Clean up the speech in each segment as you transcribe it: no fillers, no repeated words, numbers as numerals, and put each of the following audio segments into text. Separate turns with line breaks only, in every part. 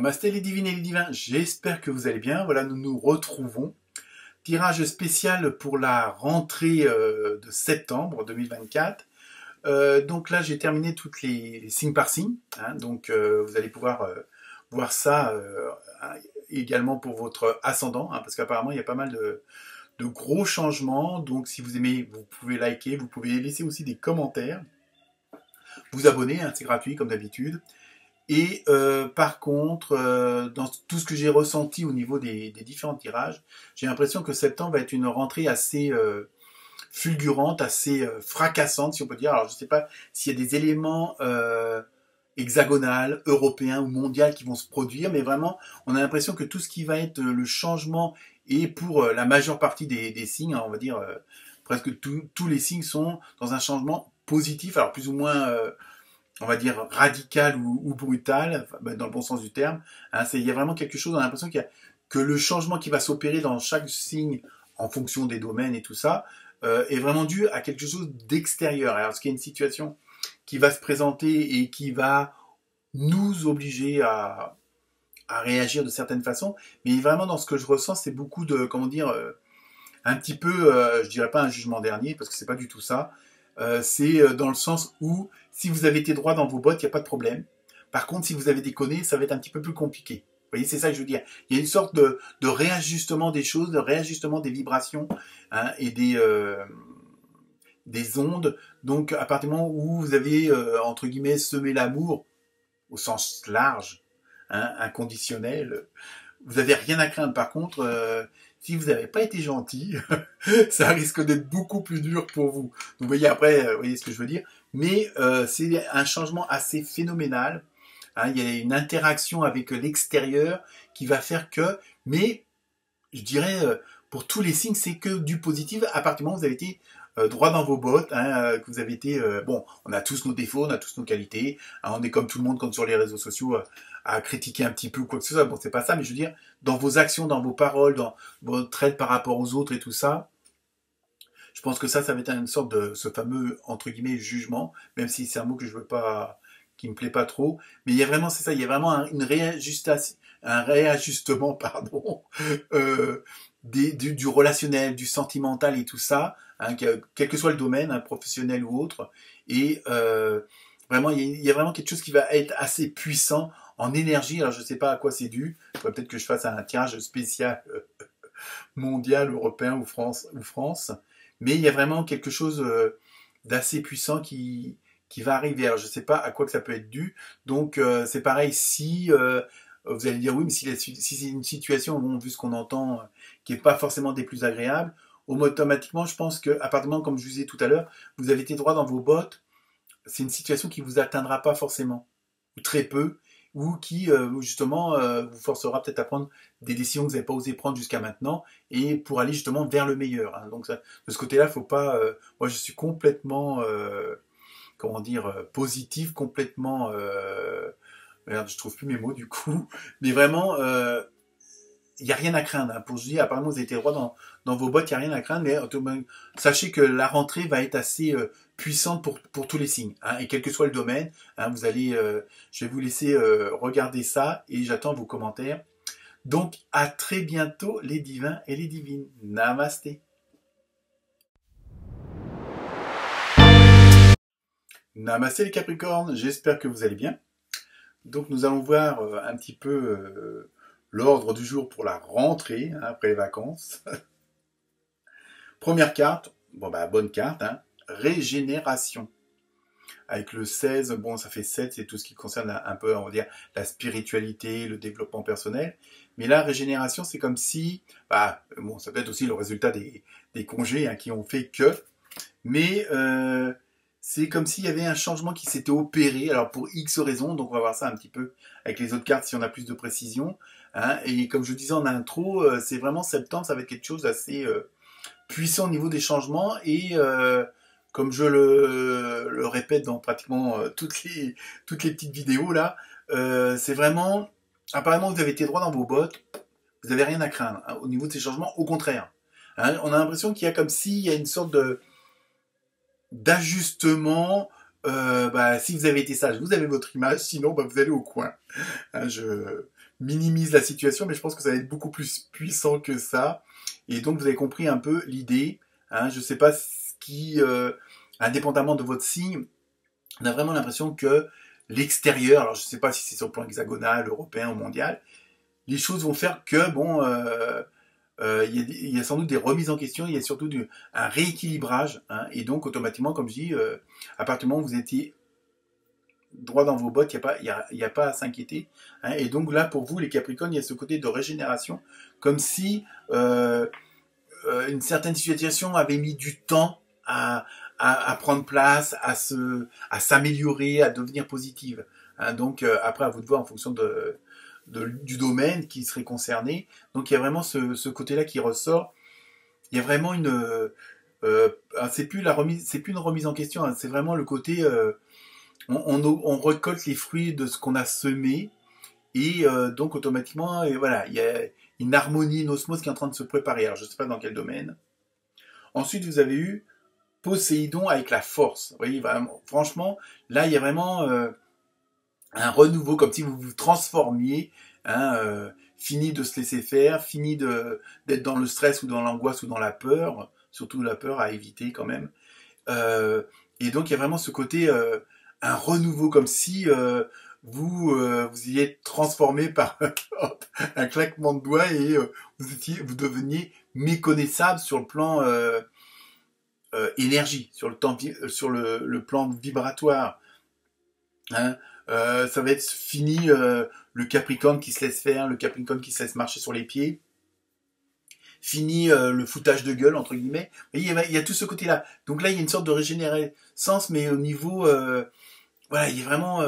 Namasté les divines et les divins, j'espère que vous allez bien. Voilà, nous nous retrouvons. Tirage spécial pour la rentrée de septembre 2024. Donc là, j'ai terminé toutes les signes par signe. Donc vous allez pouvoir voir ça également pour votre ascendant, parce qu'apparemment, il y a pas mal de gros changements. Donc si vous aimez, vous pouvez liker, vous pouvez laisser aussi des commentaires. Vous abonner, c'est gratuit comme d'habitude. Et par contre, dans tout ce que j'ai ressenti au niveau des différents tirages, j'ai l'impression que septembre va être une rentrée assez fulgurante, assez fracassante, si on peut dire. Alors je ne sais pas s'il y a des éléments hexagonaux, européens ou mondiaux qui vont se produire, mais vraiment, on a l'impression que tout ce qui va être le changement et pour la majeure partie des signes, on va dire presque tous les signes sont dans un changement positif, alors plus ou moins on va dire radical ou brutal, dans le bon sens du terme. Il y a vraiment quelque chose, on a l'impression que le changement qui va s'opérer dans chaque signe en fonction des domaines et tout ça est vraiment dû à quelque chose d'extérieur. Alors, est-ce qu'il y a une situation qui va se présenter et qui va nous obliger à réagir de certaines façons, mais vraiment dans ce que je ressens, c'est beaucoup de, comment dire, un petit peu, je dirais pas un jugement dernier, parce que c'est pas du tout ça. C'est dans le sens où si vous avez été droit dans vos bottes, il n'y a pas de problème. Par contre, si vous avez déconné, ça va être un petit peu plus compliqué. Vous voyez, c'est ça que je veux dire. Il y a une sorte de réajustement des choses, de réajustement des vibrations et des ondes. Donc, à partir du moment où vous avez, entre guillemets, semé l'amour, au sens large, inconditionnel, vous n'avez rien à craindre. Par contre, si vous n'avez pas été gentil, ça risque d'être beaucoup plus dur pour vous. Donc, vous voyez après, vous voyez ce que je veux dire. Mais c'est un changement assez phénoménal. Il y a une interaction avec l'extérieur qui va faire que, mais je dirais, pour tous les signes, c'est que du positif à partir du moment où vous avez été droit dans vos bottes, que vous avez été... bon, on a tous nos défauts, on a tous nos qualités, on est comme tout le monde, comme sur les réseaux sociaux, à critiquer un petit peu ou quoi que ce soit. Bon, c'est pas ça, mais je veux dire, dans vos actions, dans vos paroles, dans votre aide par rapport aux autres et tout ça, je pense que ça va être une sorte de ce fameux, entre guillemets, jugement, même si c'est un mot que je veux pas, qui me plaît pas trop. Mais il y a vraiment, c'est ça, il y a vraiment un réajustement, pardon, du relationnel, du sentimental et tout ça, quel que soit le domaine, professionnel ou autre. Et vraiment, il y a vraiment quelque chose qui va être assez puissant en énergie. Alors, je sais pas à quoi c'est dû. Il faudrait peut-être que je fasse un tirage spécial mondial, européen ou France. Mais il y a vraiment quelque chose d'assez puissant qui va arriver. Alors, je ne sais pas à quoi que ça peut être dû. Donc, c'est pareil, si vous allez dire oui, mais si c'est une situation, bon, vu ce qu'on entend, qui n'est pas forcément des plus agréables, automatiquement, je pense qu'à partir du moment, comme je vous disais tout à l'heure, vous avez été droit dans vos bottes, c'est une situation qui ne vous atteindra pas forcément, ou très peu, ou qui, justement, vous forcera peut-être à prendre des décisions que vous n'avez pas osé prendre jusqu'à maintenant, et pour aller justement vers le meilleur. Donc, ça, de ce côté-là, faut pas... moi, je suis complètement, comment dire, positif, complètement... merde, je trouve plus mes mots, du coup. Mais vraiment... il n'y a rien à craindre. Pour je dis, apparemment, vous avez été droit dans vos bottes, il n'y a rien à craindre, mais sachez que la rentrée va être assez puissante pour tous les signes. Et quel que soit le domaine, vous allez, je vais vous laisser regarder ça et j'attends vos commentaires. Donc, à très bientôt, les divins et les divines. Namasté. Namasté les Capricornes, j'espère que vous allez bien. Donc, nous allons voir un petit peu... l'ordre du jour pour la rentrée, après les vacances. Première carte, bonne carte, régénération. Avec le 16, bon, ça fait 7, c'est tout ce qui concerne un peu, on va dire, la spiritualité, le développement personnel. Mais là, régénération, c'est comme si, bon, ça peut être aussi le résultat des congés qui ont fait que, mais c'est comme s'il y avait un changement qui s'était opéré, alors pour X raisons, donc on va voir ça un petit peu avec les autres cartes si on a plus de précision. Et comme je disais en intro, c'est vraiment septembre, ça va être quelque chose d'assez puissant au niveau des changements et comme je le répète dans pratiquement toutes les petites vidéos là, c'est vraiment, apparemment vous avez été droit dans vos bottes, vous n'avez rien à craindre au niveau de ces changements, au contraire. On a l'impression qu'il y a comme s'il y a une sorte d'ajustement. Si vous avez été sage, vous avez votre image, sinon vous allez au coin. minimise la situation, mais je pense que ça va être beaucoup plus puissant que ça. Et donc, vous avez compris un peu l'idée. Hein, je ne sais pas ce qui, indépendamment de votre signe, on a vraiment l'impression que l'extérieur, alors je ne sais pas si c'est sur le plan hexagonal, européen ou mondial, les choses vont faire que, bon, il y a sans doute des remises en question, il y a surtout un rééquilibrage, hein, et donc automatiquement, comme je dis, à partir du moment où vous étiez droit dans vos bottes, il y a pas à s'inquiéter, hein, et donc là, pour vous, les Capricornes, il y a ce côté de régénération, comme si une certaine situation avait mis du temps à prendre place, à s'améliorer, à devenir positive. Hein, donc après, à vous de voir en fonction du domaine qui serait concerné. Donc il y a vraiment ce côté-là qui ressort. Il y a vraiment c'est plus une remise en question. Hein, c'est vraiment le côté, on récolte les fruits de ce qu'on a semé et donc automatiquement, et voilà, il y a une harmonie, une osmose qui est en train de se préparer. Alors je ne sais pas dans quel domaine. Ensuite, vous avez eu Poséidon avec la force. Vous voyez, vraiment, franchement, là, il y a vraiment un renouveau, comme si vous vous transformiez, hein, fini de se laisser faire, fini d'être dans le stress ou dans l'angoisse ou dans la peur, surtout la peur à éviter quand même. Et donc, il y a vraiment ce côté, un renouveau, comme si vous y êtes transformé par un claquement de doigts et vous deveniez méconnaissable sur le plan énergie, sur le plan vibratoire. Hein. Ça va être fini le Capricorne qui se laisse faire, le Capricorne qui se laisse marcher sur les pieds. Fini le foutage de gueule, entre guillemets. Il y a tout ce côté-là. Donc là, il y a une sorte de régénérescence, mais au niveau... voilà, il y a vraiment...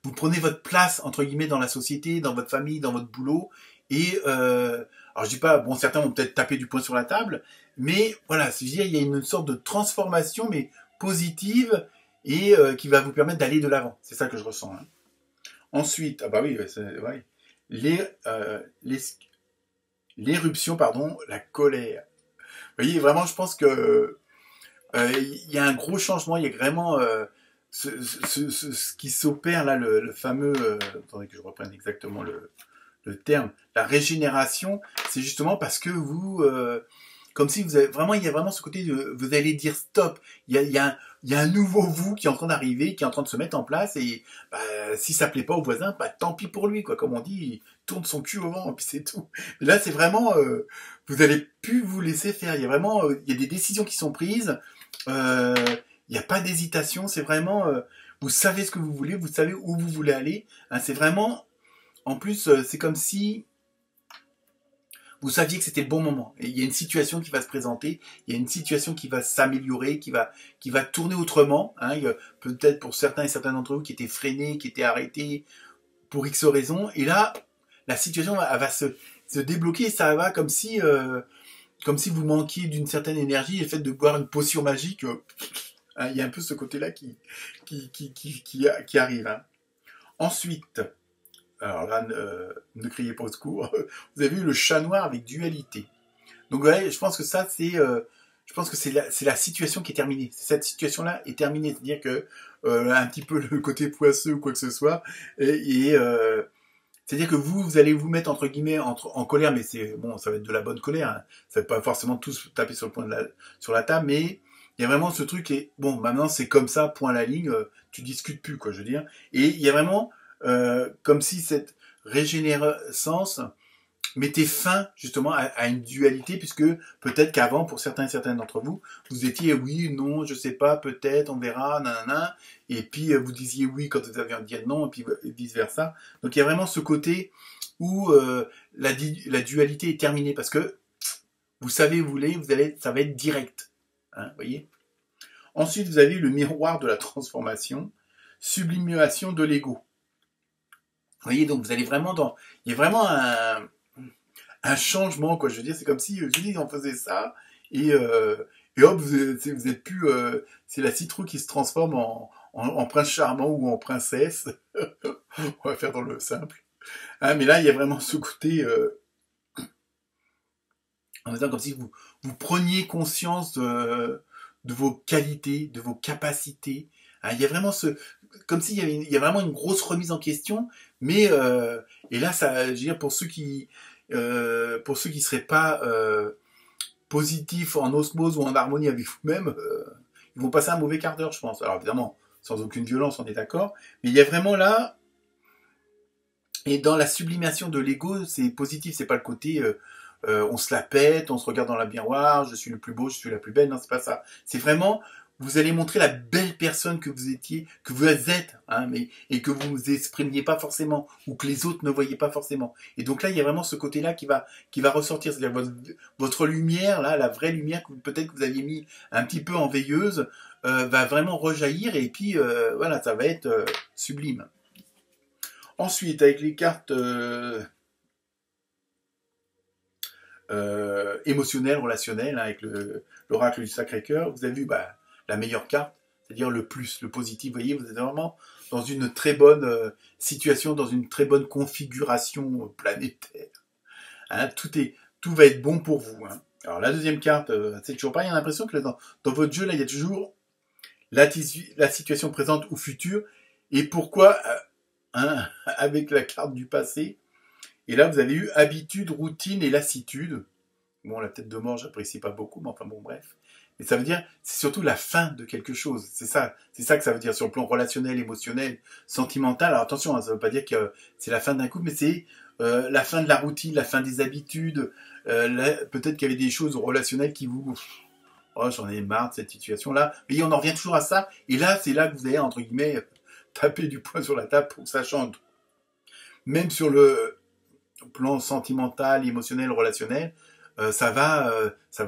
vous prenez votre place, entre guillemets, dans la société, dans votre famille, dans votre boulot. Et... alors je dis pas... Bon, certains vont peut-être taper du poing sur la table, mais voilà, je veux dire, il y a une sorte de transformation, mais positive, et qui va vous permettre d'aller de l'avant. C'est ça que je ressens. Hein. Ensuite, ah bah oui, ouais, l'éruption, pardon, la colère. Vous voyez, vraiment, je pense que il y a un gros changement. Il y a vraiment ce qui s'opère là, le fameux. Attendez que je reprenne exactement le terme. La régénération, c'est justement parce que vous, comme si vous avez vraiment, il y a vraiment ce côté de, vous allez dire stop. Il y a un nouveau vous qui est en train d'arriver, qui est en train de se mettre en place et bah, si ça plaît pas au voisin, bah tant pis pour lui quoi. Comme on dit, il tourne son cul au vent puis c'est tout. Mais là, c'est vraiment, vous allez plus vous laisser faire. Il y a vraiment, il y a des décisions qui sont prises. Il n'y a pas d'hésitation. C'est vraiment, vous savez ce que vous voulez, vous savez où vous voulez aller. Hein, c'est vraiment, en plus, c'est comme si vous saviez que c'était le bon moment. Et il y a une situation qui va se présenter, il y a une situation qui va s'améliorer, qui va tourner autrement. Hein. Peut-être pour certains et certains d'entre vous qui étaient freinés, qui étaient arrêtés pour X raisons. Et là, la situation elle va se débloquer et ça va comme si vous manquiez d'une certaine énergie et le fait de boire une potion magique, hein, il y a un peu ce côté-là qui arrive. Hein. Ensuite, alors là, ne criez pas au secours. Vous avez vu le chat noir avec dualité. Donc ouais, je pense que ça, je pense que c'est la situation qui est terminée. Cette situation-là est terminée, c'est-à-dire que un petit peu le côté poisseux ou quoi que ce soit, c'est-à-dire que vous allez vous mettre entre guillemets en colère, mais c'est bon, ça va être de la bonne colère. Hein. Ça va pas forcément tous taper sur sur la table, mais il y a vraiment ce truc et bon, maintenant c'est comme ça, point à la ligne, tu discutes plus quoi, je veux dire. Et il y a vraiment comme si cette régénérescence mettait fin justement à une dualité, puisque peut-être qu'avant, pour certains et certaines d'entre vous, vous étiez oui, non, je sais pas, peut-être, on verra, nanana, et puis vous disiez oui quand vous aviez envie de dire non, et puis vice versa. Donc il y a vraiment ce côté où la dualité est terminée, parce que vous savez où vous voulez, ça va être direct. Hein, voyez. Ensuite, vous avez le miroir de la transformation, sublimation de l'ego. Vous voyez, donc vous allez vraiment il y a vraiment un changement, quoi. Je veux dire, c'est comme si, je dis, on faisait ça, et hop, vous êtes plus, c'est la citrouille qui se transforme en prince charmant ou en princesse. On va faire dans le simple. Hein, mais là, il y a vraiment ce côté, en étant comme si vous preniez conscience de vos qualités, de vos capacités, Hein, il y a vraiment comme s'il y avait, il y a vraiment une grosse remise en question, mais et là, ça, je veux dire, pour ceux qui seraient pas positifs en osmose ou en harmonie avec vous-même, ils vont passer un mauvais quart d'heure, je pense. Alors évidemment, sans aucune violence, on est d'accord, mais il y a vraiment là, et dans la sublimation de l'ego, c'est positif, c'est pas le côté on se la pète, on se regarde dans le miroir, je suis le plus beau, je suis la plus belle, non, c'est pas ça. C'est vraiment, vous allez montrer la belle personne que vous étiez, que vous êtes, hein, mais, et que vous vous exprimiez pas forcément, ou que les autres ne voyaient pas forcément. Et donc là, il y a vraiment ce côté-là qui va ressortir, c'est-à-dire votre lumière, là, la vraie lumière que peut-être que vous aviez mis un petit peu en veilleuse, va vraiment rejaillir, et puis voilà, ça va être sublime. Ensuite, avec les cartes émotionnelles, relationnelles, hein, avec l'oracle du Sacré-Cœur, vous avez vu la meilleure carte, c'est-à-dire le plus, le positif. Vous voyez, vous êtes vraiment dans une très bonne situation, dans une très bonne configuration planétaire. Hein, tout va être bon pour vous. Hein. Alors la deuxième carte, c'est toujours pareil. On a l'impression que dans votre jeu, là, il y a toujours la situation présente ou future. Et pourquoi hein, avec la carte du passé. Et là, vous avez eu habitude, routine et lassitude. Bon, la tête de mort, j'apprécie pas beaucoup, mais enfin bon, bref. Mais ça veut dire, c'est surtout la fin de quelque chose. C'est ça que ça veut dire sur le plan relationnel, émotionnel, sentimental. Alors attention, hein, ça veut pas dire que c'est la fin d'un couple, mais c'est la fin de la routine, la fin des habitudes. Peut-être qu'il y avait des choses relationnelles qui vous... Oh, j'en ai marre de cette situation-là. Mais on en revient toujours à ça. Et là, c'est là que vous allez, entre guillemets, taper du poing sur la table pour que ça change. Même sur le plan sentimental, émotionnel, relationnel, ça va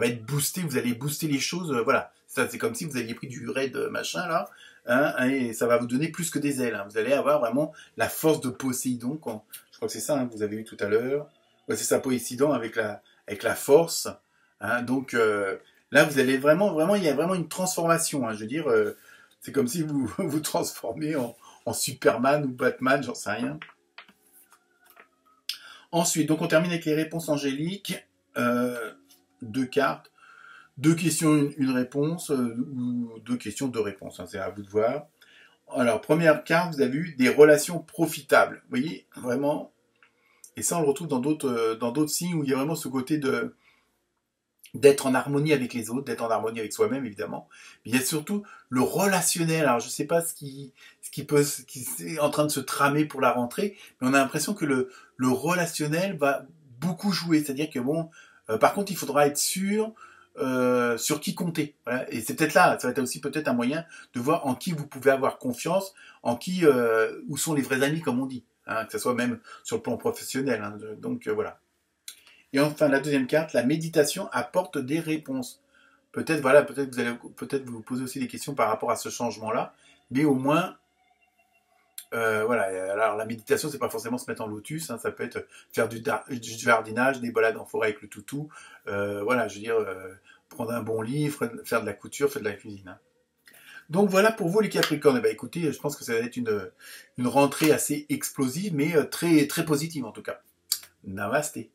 être boosté, vous allez booster les choses, voilà. Ça, c'est comme si vous aviez pris du raid machin là, hein, et ça va vous donner plus que des ailes. Hein. Vous allez avoir vraiment la force de Poséidon, je crois que c'est ça hein, que vous avez eu tout à l'heure. Ouais, c'est ça, Poséidon avec la force. Hein, donc là, vous allez vraiment, il y a vraiment une transformation. Hein, je veux dire, c'est comme si vous vous transformez en Superman ou Batman, j'en sais rien. Ensuite, donc on termine avec les réponses angéliques. 2 cartes, 2 questions, une réponse, ou 2 questions, 2 réponses. Hein, c'est à vous de voir. Alors, première carte, vous avez eu des relations profitables. Vous voyez, vraiment. Et ça, on le retrouve dans d'autres signes où il y a vraiment ce côté d'être en harmonie avec les autres, d'être en harmonie avec soi-même, évidemment. Mais il y a surtout le relationnel. Alors, je ne sais pas ce qui est en train de se tramer pour la rentrée, mais on a l'impression que le relationnel va beaucoup jouer. C'est-à-dire que bon, par contre, il faudra être sûr sur qui compter. Voilà. Et c'est peut-être là, ça va être aussi peut-être un moyen de voir en qui vous pouvez avoir confiance, en qui, où sont les vrais amis, comme on dit. Hein, que ce soit même sur le plan professionnel. Hein, donc, voilà. Et enfin, la deuxième carte, la méditation apporte des réponses. Peut-être, voilà, peut-être vous allez vous poser aussi des questions par rapport à ce changement-là, mais au moins, voilà. Alors la méditation, c'est pas forcément se mettre en lotus, hein, ça peut être faire du jardinage, des balades en forêt avec le toutou, voilà, je veux dire, prendre un bon livre, faire de la couture, faire de la cuisine. Hein. Donc voilà pour vous les Capricornes. Eh ben, écoutez, je pense que ça va être une rentrée assez explosive, mais très très positive en tout cas. Namasté.